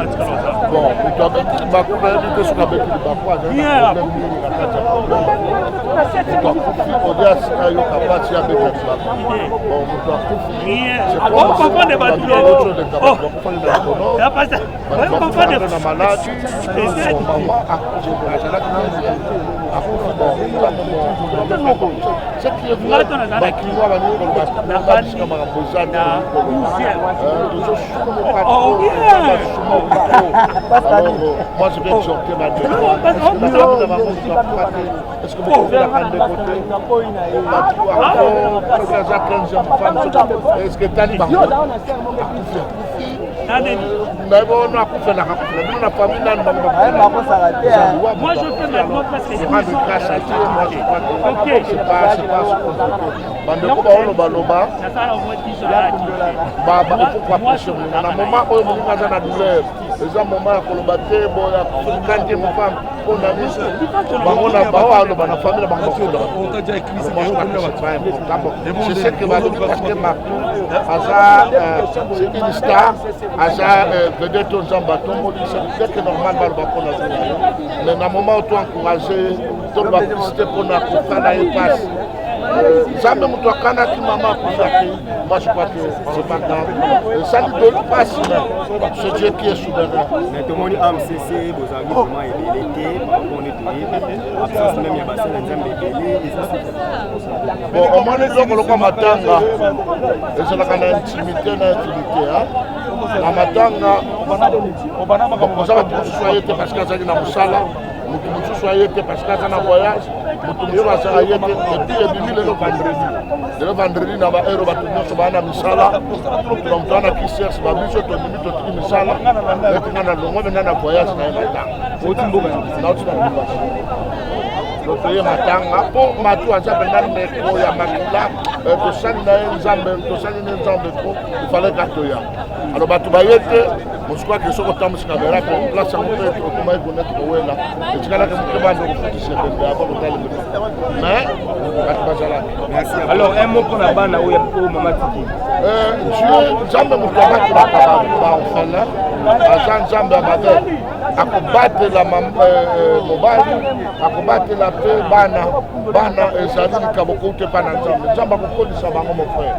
Bon, tu as vécu le bac, tu as évité ce qu'a vécu le bac, tu as problème on dit à ce qu'il y a capable de faire le bac. Bon, tu as moi je vais sortir ma gueule. Est-ce que vous pouvez la prendre de côté? Est-ce que tu as dit moi je fais maintenant parce que c'est normal, mais dans le moment où tu encourages, tu vas publicité pour la passe. Jamais tu as maman pour ça. Moi je crois que c'est pas grave. Ça ne donne pas si c'est Dieu qui est souverain. Mais tout le monde a MCC, vos amis, comment il était, on est absence même, il y a passé bon, au moins les gens qui ont matanga, et c'est la intimité, l'intimité. La matanga, on va soyez parce que ça est dans le salon. Mutu soyez parce que ça na voyage, mutu soyez et puis le vendredi na ba euro ba tout ba na misala, donc on a qui cherche ba biso to limite to misala, et puis na longo na voyage na ba. Otimbo na otimbo. Donc il y a matanga pour matu aza bena meko ya makila, to sali na nzambe, to sali na nzambe ko, il fallait gatoya. Alors batu ba yete je crois que ce que tu as dit, place à mon père, tu vas connaître le Wella. Et tu vas la mais, alors, un mot pour la bande où il y a Maman Tiki. Jambe Moutaba qui va en faire là, à Jambe à Madel, à combattre la mobile, à combattre la paix, Bana et Zali Kaboko, tu n'es pas dans Jambe. Jambe à Koko, tu sais pas mon frère.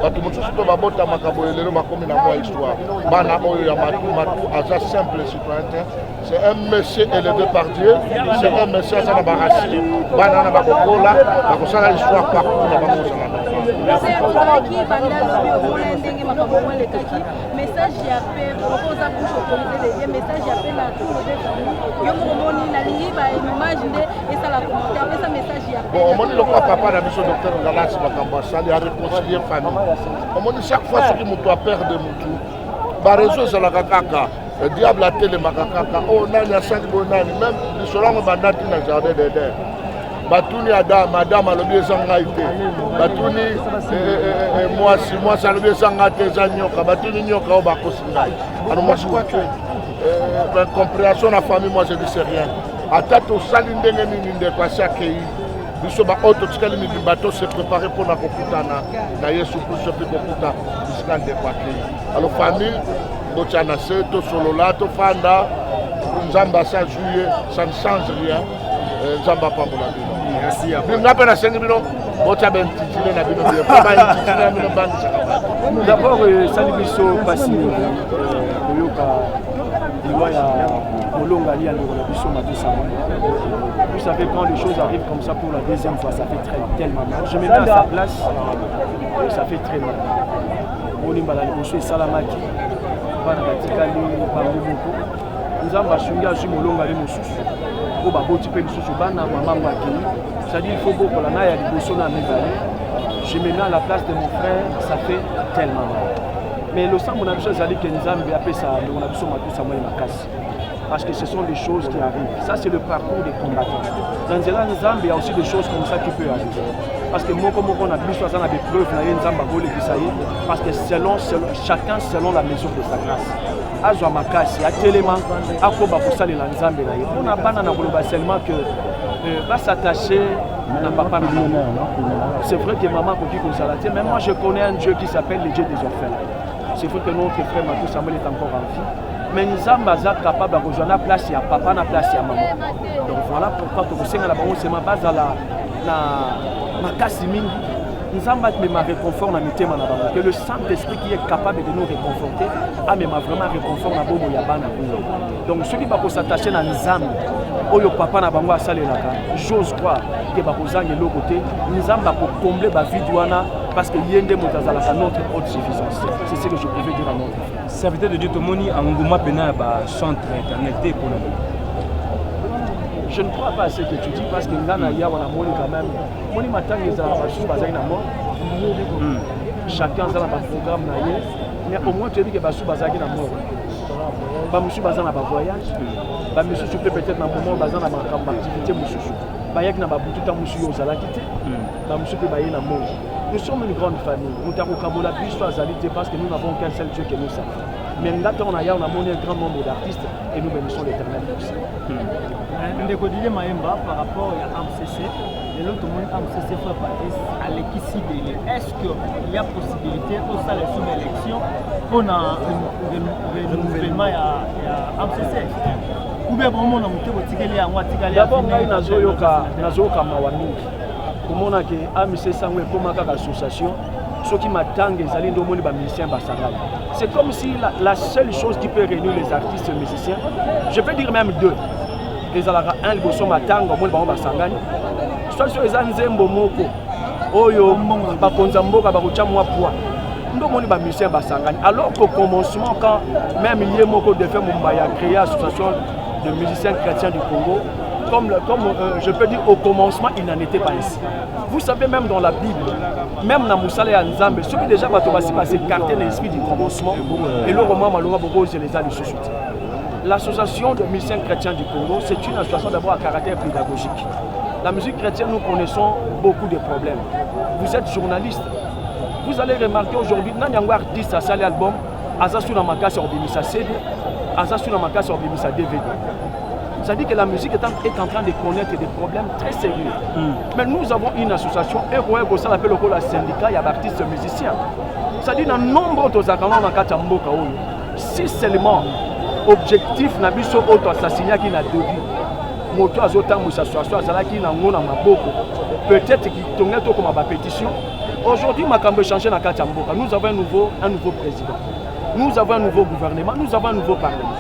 Parce que mon chouchou va botter ma caboyelle, ma commune à moi histoire. Bana, Aza simple citoyen, c'est un monsieur élevé par Dieu, c'est un monsieur qui a barraché, banana bakola, bakosala l'histoire partout na bango sana. Message ya paix, proposa pour autoriser les messages ya paix na tout le famille. Yo momoni na lingi ba image et ça la commentaire, mais ça message ya paix. Bon, on dit le papa na biso docteur Ngalas bakamba sali a réconcilier famille. On dit chaque fois ce qui mutu a perdre mutu. Ba réseau c'est la kaka. Le diable a télé makakaka. Oh nani asali bonani même le solango bandati na jardin d'Eden. Batuni ada madame alobi ezanga ite. Batuni moi ça alobi ezanga te zanyoka. Batuni nyoka obakosi ngai. Alors moi je crois que la compréhension de la famille, moi je dis c'est rien. Atato sali ndenge nini ndeko asakei. Biso ba auto tikali mi bateau se préparer pour na kokutana. Na Yesu Kristo pe kokuta bisika ndeko akei. Alors famille Botiana to solola to fanda nzamba sa juillet ça ne change rien nzamba pambola bino merci ngapa na sengi bino bota ben titile na bino bien pas titile na bino bandi sakaba d'abord sali biso pasi koyoka liwa ya molonga li ando na biso matusa vous savez quand les choses arrivent comme ça pour la deuxième fois ça fait tellement mal je me mets à sa place ça fait très mal Olimba la liboso esalamaki bana batikali bango moko nzamba ashungi azwi molonga li mosusu po baboti mpe lisusu bana mamango akei c'est-à-dire il faut bokola na ya liboso na mibale je me mets à la place de mon frère ça fait tellement mal mais losambo na biso ezali ke nzambe apesa ndeko na biso matusa moi makasi parce que ce sont des choses qui arrivent ça c'est le parcours des combattants dans nzela nzambe il y a aussi des choses comme ça qui peut arriver parce que moko na biso aza na des preuves na ye nzamba bolekisa ye parce que chacun selon la mesure de sa grâce azwa makasi atelema akoba kosalela nzambe na ye mpona bana na koloba seulement que s'attacher na papa na mama c'est vrai que maman akoki kozala te mais moi je connais un Dieu qui s'appelle le Dieu des orphelins c'est vrai que notre frère Matou Samuel est encore en vie mais Nzamba est capable de rejoindre la place à papa, la place à maman. Donc voilà pourquoi tu sais que la base à la casse mingi. Nzamba m'a réconfort dans le que le Saint-Esprit qui est capable de nous réconforter a même vraiment réconfort dans Bobo Yabana. Donc ceux qui vont s'attacher à Nzamba, Oyo papa na bango asalelaka, j'ose croire que bakozanga l'autre côté, Nzamba pour combler ba vie douana parce que yende motazalaka notre haute suffisance. C'est ce que je pouvais dire à notre frère. Serviteur de Dieu Tomoni Anguma Pena ba centre internet pour le moment. Je ne crois pas à ce que tu dis parce que Ngana ya wana moni quand même. Moni matang les arabes bazaki na mort. Chacun a un programme na ye, mais au moins tu dis que basu bazaki na mort. Ba musu bazana ba voyage. Ba musu peut-être na moment bazana ba activité musu. Ba yak na ba butu ta musu yo zala kité. Ba musu pe ba ye na mort. Nous sommes une grande famille. Nous avons Kabola plus parce que nous n'avons qu'un seul Dieu que nous savons. Mais nous avons un grand nombre d'artistes et nous bénissons l'Éternel pour ça. Ndeko Didier Maemba par rapport à AMCC, et l'autre monde AMCC fait à l'équipe. Est-ce qu'il y a possibilité pour ça les sous-élections pour un renouvellement à AMCC? Ou bien vraiment on a monté au ticket à moi ticket. D'abord nazoka mawamingi. Comment que AMCC sangwe comme association. Ceux qui m'attendent, les musiciens basangani. C'est comme si la seule chose qui peut réunir les artistes et les musiciens, je peux dire même deux. Les alara un bosso matang au monde basangani. Soit sur les anzembo moko, oyo bakonzamboka barucha moi poids. Ndo moni ba musiciens basangani. Alors qu'au commencement quand même Yemoko de faire Mumbaya créé l'association de musiciens chrétiens du Congo. Comme je peux dire au commencement, il n'en était pas ainsi. Vous savez, même dans la Bible, même dans Moussala et Nzambe, ceux qui déjà passé carter l'esprit du commencement, et le roman Maloma Bobo, je les ai sous. L'association de musiciens chrétiens du Congo, c'est une association d'abord à caractère pédagogique. La musique chrétienne, nous connaissons beaucoup de problèmes. Vous êtes journaliste. Vous allez remarquer aujourd'hui, il y a un artiste à salé album, Azasu Namaka sur Bimisa CD, Azasu Namaka sur Bimisa DVD. Ça dit que la musique est en train de connaître des problèmes très sérieux. Mais nous avons une association, et ça l'appelle le syndicat, il y a artistes musiciens. Ça dit dans nombre d'autres accords dans Katamboka, si seulement objectif n'a pas été auto assassinat qui n'a devu. Moto azotam association azalaki na ngona maboko. Peut-être qu'il tournait comme ma pétition. Aujourd'hui, ma cambe changé dans Katamboka. Nous avons un nouveau président. Nous avons un nouveau gouvernement, nous avons un nouveau parlement.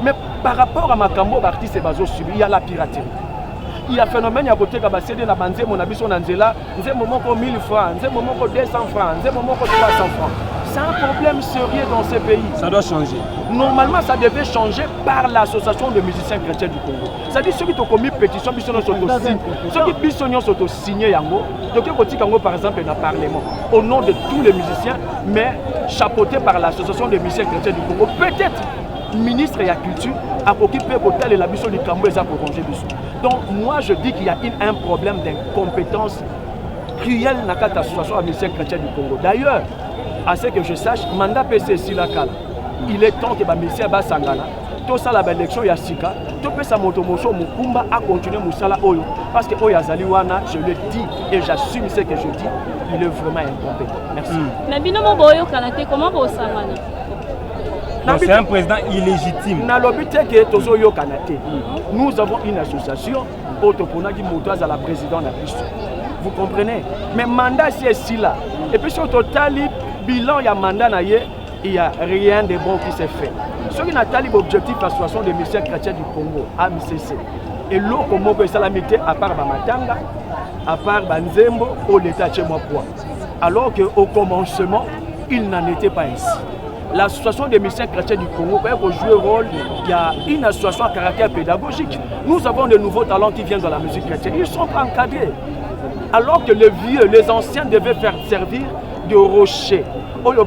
Mais par rapport à Makambo, l'artiste est basé sur lui, il y a la piraterie. Il y a un phénomène, il y a côté qui cédé la banze, mon habit son Angela, c'est un moment pour 1000 francs, c'est un moment pour 200 francs, c'est un moment pour 300 francs. C'est un problème sérieux dans ces pays. Ça doit changer. Normalement, ça devait changer par l'association de musiciens chrétiens du Congo. C'est-à-dire ceux qui ont commis pétition, ceux qui sont signés, par exemple, dans le Parlement, au nom de tous les musiciens, mais chapeautés par l'association des musiciens chrétiens du Congo. Peut-être ministre de la culture a occupé l'hôtel et la mission du Cambodge pour ranger dessus. Donc moi je dis qu'il y a un problème d'incompétence cruelle dans l'association des musiciens chrétiens du Congo. D'ailleurs, à ce que je sache, mandat PC Silakal, il est temps que les musiciens Basangana, tout ça la élection Yassika, tout ça Motomoso Mukumba a continué Moussala Oyo. Parce que Oyazaliwana, je le dis et j'assume ce que je dis, il est vraiment incompétent. Merci. Nabino Moboyo Kanate, comment vous savez? C'est un président illégitime. Nous avons une association qui monte à la présidente de la Christ. Vous comprenez? Mais mandat c'est ici là. Et puis sur le total, bilan, il y a mandat, il n'y a rien de bon qui s'est fait. Ce qui n'a pas l'objectif de l'association des musiciens chrétiens du Congo, AMCC. Et l'autre, comment que ça l'a mis à part Bamatanga, à part Banzembo, au l'État chez moi. Alors qu'au commencement, il n'en était pas ainsi. L'association des musiciens chrétiens du Congo pour jouer le rôle, il y a une association à caractère pédagogique. Nous avons de nouveaux talents qui viennent de la musique chrétienne. Ils sont encadrés. Alors que les vieux, les anciens devaient faire servir de rochers. On devait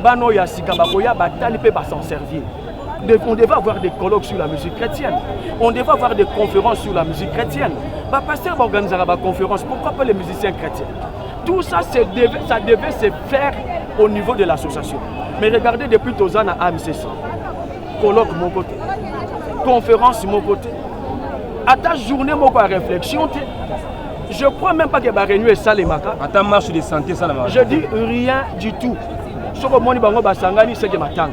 s'en servir. On devait avoir des colloques sur la musique chrétienne. On devait avoir des conférences sur la musique chrétienne. Pasteur va organiser la conférence. Pourquoi pas les musiciens chrétiens? Tout ça, ça devait se faire au niveau de l'association. Mais regardez depuis Tozan à AMCC, colloque mon côté, conférence mon côté, à ta journée mon réflexion, je crois même pas que la réunion est salemaka. À ta marche de santé, ça la marche. Je dis rien du tout. Ce que moi, c'est que je m'attends.